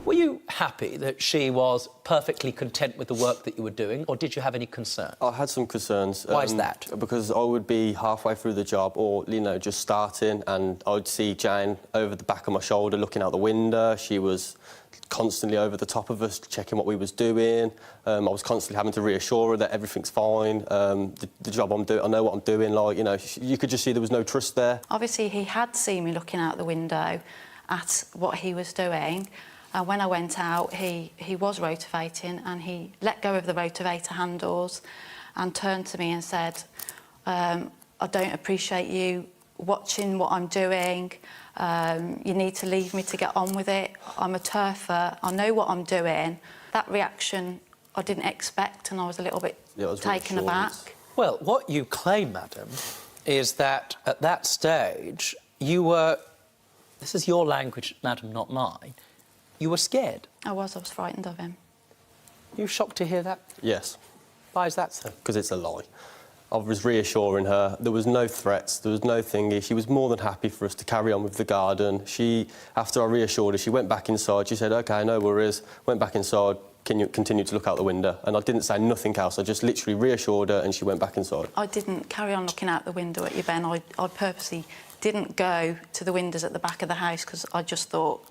Were you happy that she was perfectly content with the work that you were doing, or did you have any concern? I had some concerns. Why is that? Because I would be halfway through the job or, you know, just starting, and I would see Jane over the back of my shoulder looking out the window. She was constantly over the top of us, checking what we was doing. I was constantly having to reassure her that everything's fine. The job I'm doing, I know what I'm doing. Like, you know, you could just see there was no trust there. Obviously, he had seen me looking out the window at what he was doing. And when I went out, he was rotivating, and he let go of the rotivator handles and turned to me and said, I don't appreciate you watching what I'm doing. You need to leave me to get on with it. I'm a turfer. I know what I'm doing. That reaction I didn't expect, and I was a little bit taken aback. Well, what you claim, madam, is that at that stage you were... This is your language, madam, not mine. You were scared. I was frightened of him. You shocked to hear that? Yes. Why is that so? Because it's a lie. I was reassuring her. There was no threats, there was no thingy. She was more than happy for us to carry on with the garden. After I reassured her, she went back inside. She said, OK, no worries. Went back inside, continue to look out the window. And I didn't say nothing else. I just literally reassured her and she went back inside. I didn't carry on looking out the window at you, Ben. I purposely didn't go to the windows at the back of the house because I just thought...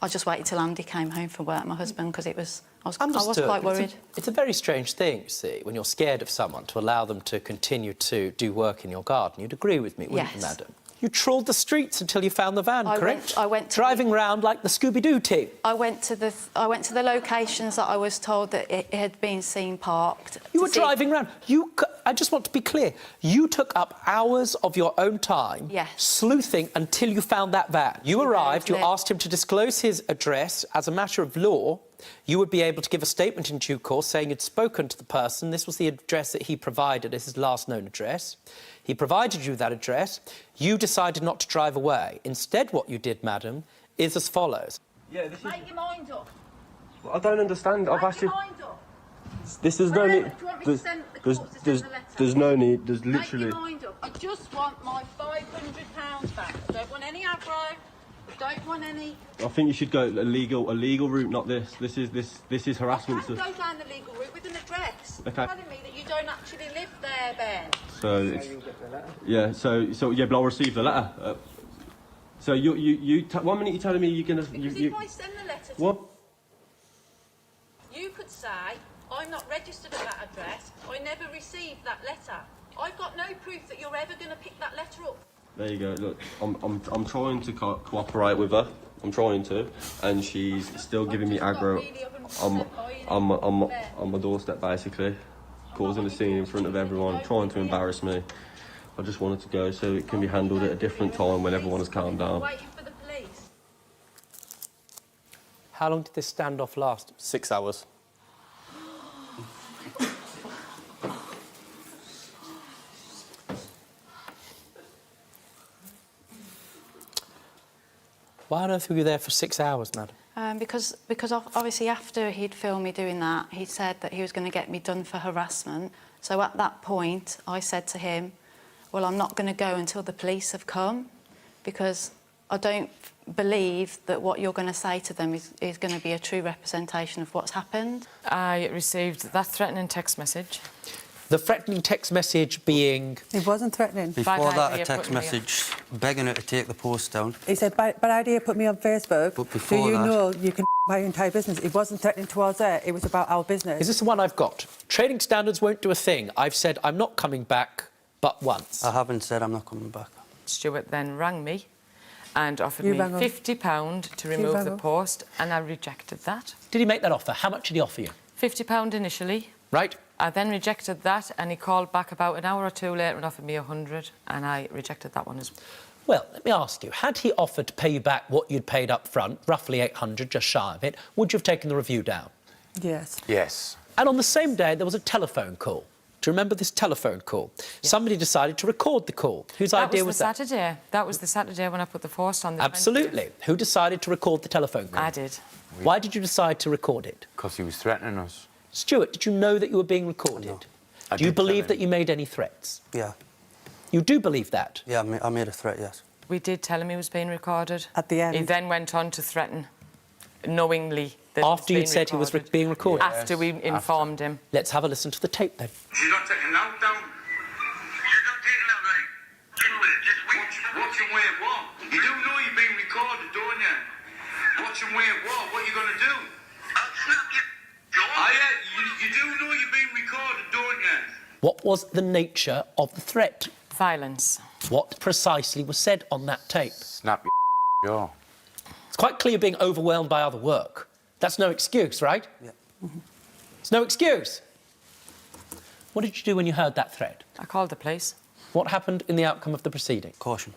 I just waited till Andy came home from work, my husband, because I was quite worried. It's a very strange thing, you see, when you're scared of someone, to allow them to continue to do work in your garden. You'd agree with me, wouldn't you, madam? You trawled the streets until you found the van, correct? I went driving round like the Scooby-Doo team. I went to the locations that I was told that it had been seen parked. You were driving round. I just want to be clear. You took up hours of your own time sleuthing until you found that van. You arrived, you asked him to disclose his address. As a matter of law, you would be able to give a statement in due course saying you'd spoken to the person. This was the address that he provided as his last known address. He provided you that address. You decided not to drive away. Instead, what you did, madam, is as follows. Yeah, this is... Make your mind up. I don't understand. I've asked you... Make your mind up. This is no need... There's no need. There's literally... Make your mind up. I just want my £500 back. I don't want any aggro. I don't want any... I think you should go a legal route, not this. This is harassment. I can go down the legal route with an address. Okay. You're telling me that you don't actually live there, Ben. So it's... Yeah, so yeah, but I'll receive the letter. So 1 minute you're telling me you're going to... Because if I send the letter to... What? You could say, I'm not registered at that address. I never received that letter. I've got no proof that you're ever going to pick that letter up. There you go. Look, I'm trying to cooperate with her. I'm trying to, and she's still giving me aggro on my doorstep, basically, causing a scene in front of everyone, trying to embarrass me. I just wanted to go so it can be handled at a different time when everyone has calmed down. Waiting for the police. How long did this standoff last? 6 hours. Why on earth were you there for 6 hours, madam? Because obviously after he'd filmed me doing that, he said that he was going to get me done for harassment. So at that point, I said to him, well, I'm not going to go until the police have come, because I don't believe that what you're going to say to them is going to be a true representation of what's happened. I received that threatening text message. The threatening text message being... It wasn't threatening. Before that, a text message begging her to take the post down. He said, bad idea, put me on Facebook. But before Do you that... know you can my entire business? It wasn't threatening towards her, it was about our business. Is this the one I've got? Trading standards won't do a thing. I've said I'm not coming back but once. I haven't said I'm not coming back. Stuart then rang me and offered me £50 to remove the post, and I rejected that. Did he make that offer? How much did he offer you? £50 initially. Right. I then rejected that, and he called back about an hour or two later and offered me 100, and I rejected that one as well. Well, let me ask you, had he offered to pay you back what you'd paid up front, roughly 800, just shy of it, would you have taken the review down? Yes. Yes. And on the same day, there was a telephone call. Do you remember this telephone call? Yes. Somebody decided to record the call. Whose idea was that? Saturday. That was the Saturday when I put the post on the Absolutely. 20th. Who decided to record the telephone call? I did. Why did you decide to record it? Because he was threatening us. Stuart, did you know that you were being recorded? No. Do you believe that you made any threats? Yeah. You do believe that? Yeah, I made a threat, yes. We did tell him he was being recorded. At the end. He then went on to threaten. knowingly that After you'd said he was being recorded? After we informed him. Let's have a listen to the tape then. She's not taking out down. She's not taking out right. Watch and wait what? You do know you're being recorded, don't you? Watch and wait what? What are you going to do? I'll snap you. You do know you're being recorded, don't you? What was the nature of the threat? Violence. What precisely was said on that tape? Snap your jaw. It's quite clear being overwhelmed by other work. That's no excuse, right? Yeah. It's no excuse. What did you do when you heard that threat? I called the police. What happened in the outcome of the proceeding? Caution.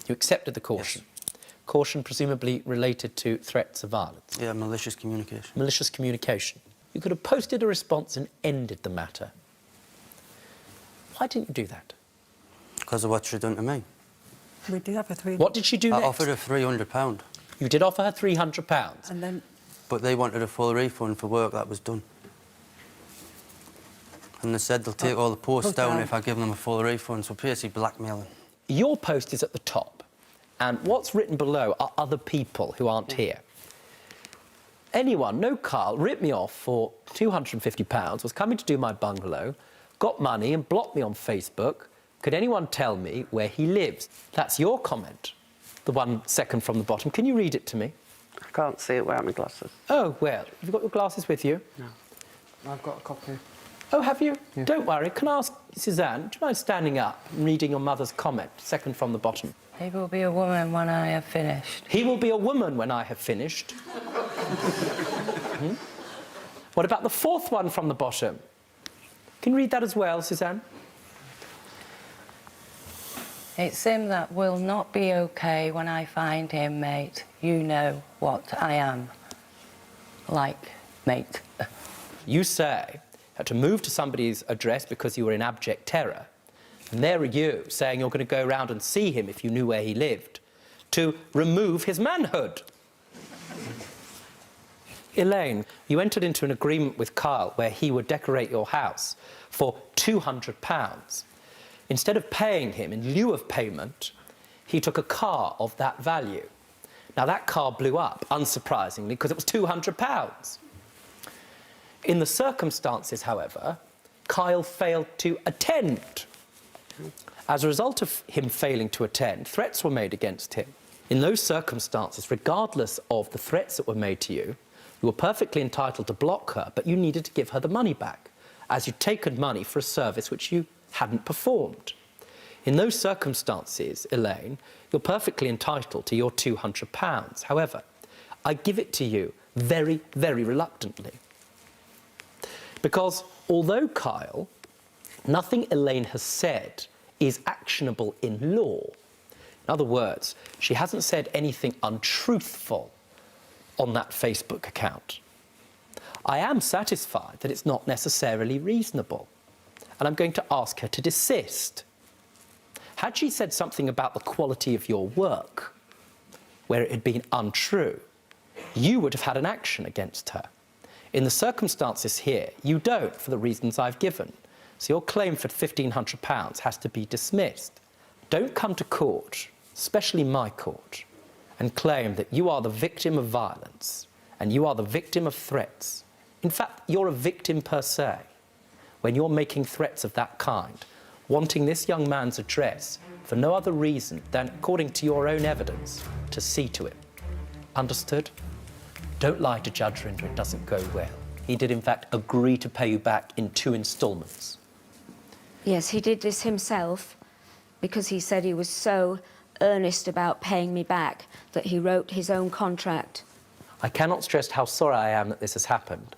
You accepted the caution? Yes. Caution presumably related to threats of violence? Yeah, malicious communication. Malicious communication. You could have posted a response and ended the matter. Why didn't you do that? Because of what she'd done to me. We did have a three. What did she do I next? offered her £300. You did offer her £300? And then... But they wanted a full refund for work that was done. And they said they'll take all the posts down if I give them a full refund, so basically blackmailing. Your post is at the top, and what's written below are other people who aren't here. Anyone, no Carl, ripped me off for £250, was coming to do my bungalow, got money and blocked me on Facebook. Could anyone tell me where he lives? That's your comment, the one second from the bottom. Can you read it to me? I can't see it without my glasses. Oh, well, have you got your glasses with you? No. I've got a copy. Oh, have you? Yeah. Don't worry. Can I ask Suzanne, do you mind standing up and reading your mother's comment, second from the bottom? He will be a woman when I have finished. He will be a woman when I have finished. What about the fourth one from the bottom? Can you read that as well, Suzanne? It's him that will not be okay when I find him, mate. You know what I am. Like, mate. You say to move to somebody's address because you were in abject terror. And there are you saying you're going to go around and see him if you knew where he lived, to remove his manhood. Elaine, you entered into an agreement with Kyle where he would decorate your house for £200. Instead of paying him, in lieu of payment, he took a car of that value. Now, that car blew up, unsurprisingly, because it was £200. In the circumstances, however, Kyle failed to attend. As a result of him failing to attend, threats were made against him. In those circumstances, regardless of the threats that were made to you, you were perfectly entitled to block her, but you needed to give her the money back, as you'd taken money for a service which you hadn't performed. In those circumstances, Elaine, you're perfectly entitled to your £200. However, I give it to you very, very reluctantly. Because although, Kyle, nothing Elaine has said is actionable in law, in other words, she hasn't said anything untruthful on that Facebook account, I am satisfied that it's not necessarily reasonable, and I'm going to ask her to desist. Had she said something about the quality of your work, where it had been untrue, you would have had an action against her. In the circumstances here, you don't, for the reasons I've given. So your claim for £1,500 has to be dismissed. Don't come to court, especially my court, and claim that you are the victim of violence and you are the victim of threats. In fact, you're a victim per se when you're making threats of that kind, wanting this young man's address for no other reason than, according to your own evidence, to see to it. Understood? Don't lie to Judge Rinder, it doesn't go well. He did, in fact, agree to pay you back in 2 instalments. Yes, he did this himself because he said he was so earnest about paying me back that he wrote his own contract. I cannot stress how sorry I am that this has happened.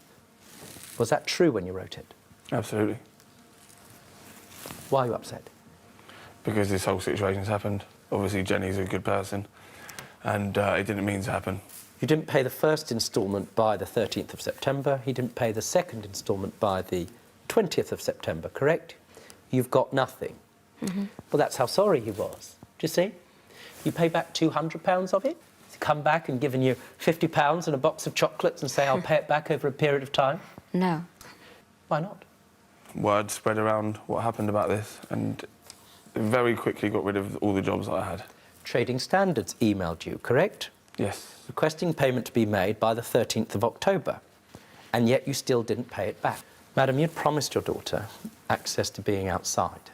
Was that true when you wrote it? Absolutely. Why are you upset? Because this whole situation's happened. Obviously, Jenny's a good person, and it didn't mean to happen. You didn't pay the first instalment by the 13th of September. He didn't pay the second instalment by the 20th of September, correct? You've got nothing. Mm-hmm. Well, that's how sorry he was. Do you see? You pay back £200 of it. He's come back and given you £50 and a box of chocolates and say, I'll pay it back over a period of time. No. Why not? Word spread around what happened about this, and very quickly got rid of all the jobs that I had. Trading Standards emailed you, correct? Yes. requesting payment to be made by the 13th of October, and yet you still didn't pay it back. Madam, you'd promised your daughter access to being outside.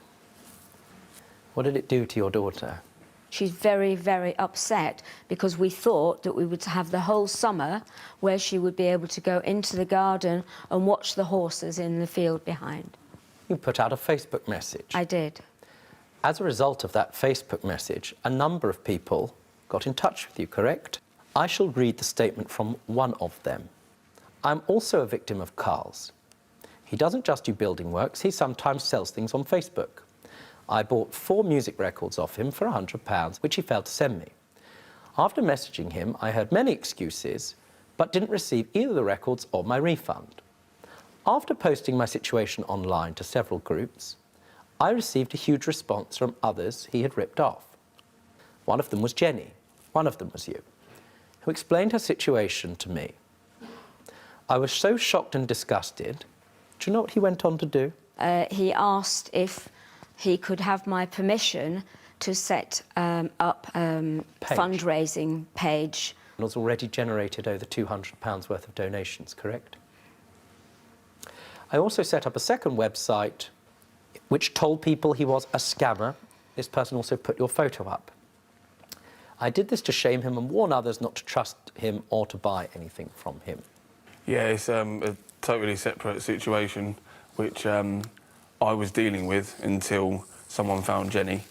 What did it do to your daughter? She's very, very upset because we thought that we would have the whole summer where she would be able to go into the garden and watch the horses in the field behind. You put out a Facebook message. I did. As a result of that Facebook message, a number of people got in touch with you, correct? I shall read the statement from one of them. I'm also a victim of Carl's. He doesn't just do building works, he sometimes sells things on Facebook. I bought 4 music records off him for £100, which he failed to send me. After messaging him, I heard many excuses, but didn't receive either the records or my refund. After posting my situation online to several groups, I received a huge response from others he had ripped off. One of them was Jenny, one of them was you, who explained her situation to me. I was so shocked and disgusted. Do you know what he went on to do? He asked if he could have my permission to set up a fundraising page. It was already generated over £200 worth of donations, correct? I also set up a second website which told people he was a scammer. This person also put your photo up. I did this to shame him and warn others not to trust him or to buy anything from him. Yeah, it's a totally separate situation, which I was dealing with until someone found Jenny.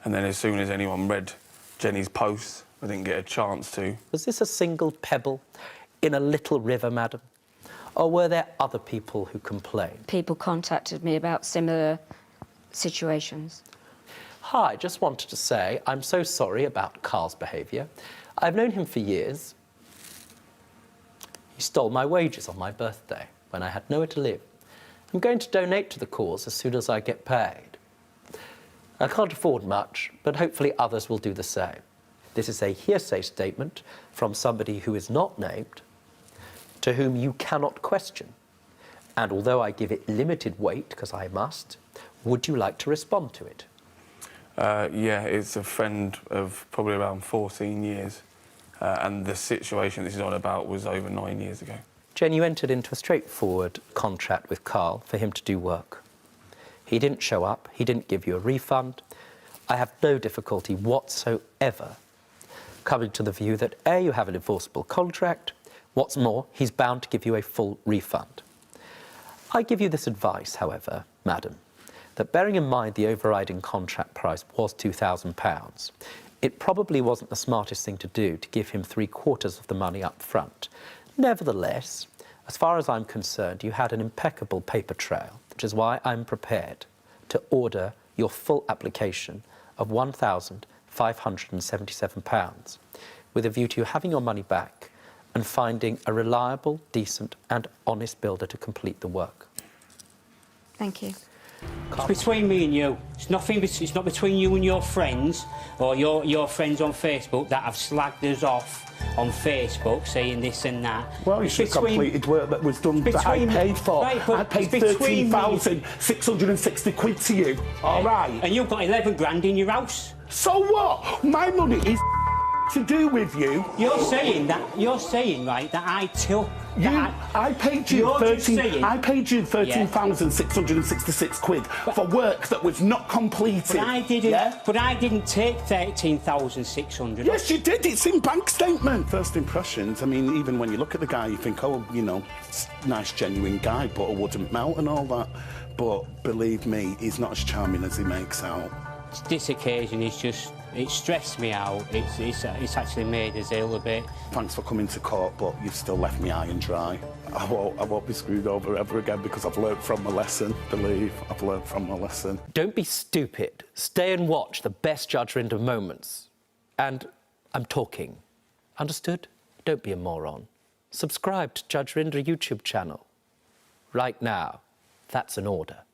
And then as soon as anyone read Jenny's post, I didn't get a chance to. Was this a single pebble in a little river, madam? Or were there other people who complained? People contacted me about similar situations. Hi, I just wanted to say I'm so sorry about Carl's behaviour. I've known him for years. He stole my wages on my birthday when I had nowhere to live. I'm going to donate to the cause as soon as I get paid. I can't afford much, but hopefully others will do the same. This is a hearsay statement from somebody who is not named, to whom you cannot question. And although I give it limited weight, because I must, would you like to respond to it? Yeah, it's a friend of probably around 14 years. And the situation this is on about was over 9 years ago. Jen, you entered into a straightforward contract with Carl for him to do work. He didn't show up, he didn't give you a refund. I have no difficulty whatsoever coming to the view that A, you have an enforceable contract, what's more, he's bound to give you a full refund. I give you this advice, however, madam, that bearing in mind the overriding contract price was £2,000, it probably wasn't the smartest thing to do to give him 3/4 of the money up front. Nevertheless, as far as I'm concerned, you had an impeccable paper trail, which is why I'm prepared to order your full application of £1,577, with a view to you having your money back and finding a reliable, decent and honest builder to complete the work. Thank you. It's between me and you. It's nothing. It's not between you and your friends or your friends on Facebook that have slagged us off on Facebook saying this and that. Well, you should have completed work that was done that I paid for. Right, I paid 13,660 quid to you. All right. And you've got 11 grand in your house. So what? My money is to do with you. You're saying right that I took. I paid you 13,666 quid for work that was not completed. But I didn't. Yeah? But I didn't take 13,600. Yes, you did. It's in bank statement. First impressions. I mean, even when you look at the guy, you think, oh, you know, nice, genuine guy, butter wouldn't melt and all that. But believe me, he's not as charming as he makes out. This occasion is just. It stressed me out. It's actually made us ill a bit. Thanks for coming to court, but you've still left me high and dry. I won't be screwed over ever again because I've learnt from my lesson. Believe, I've learnt from my lesson. Don't be stupid. Stay and watch the best Judge Rinder moments. And I'm talking. Understood? Don't be a moron. Subscribe to Judge Rinder YouTube channel. Right now. That's an order.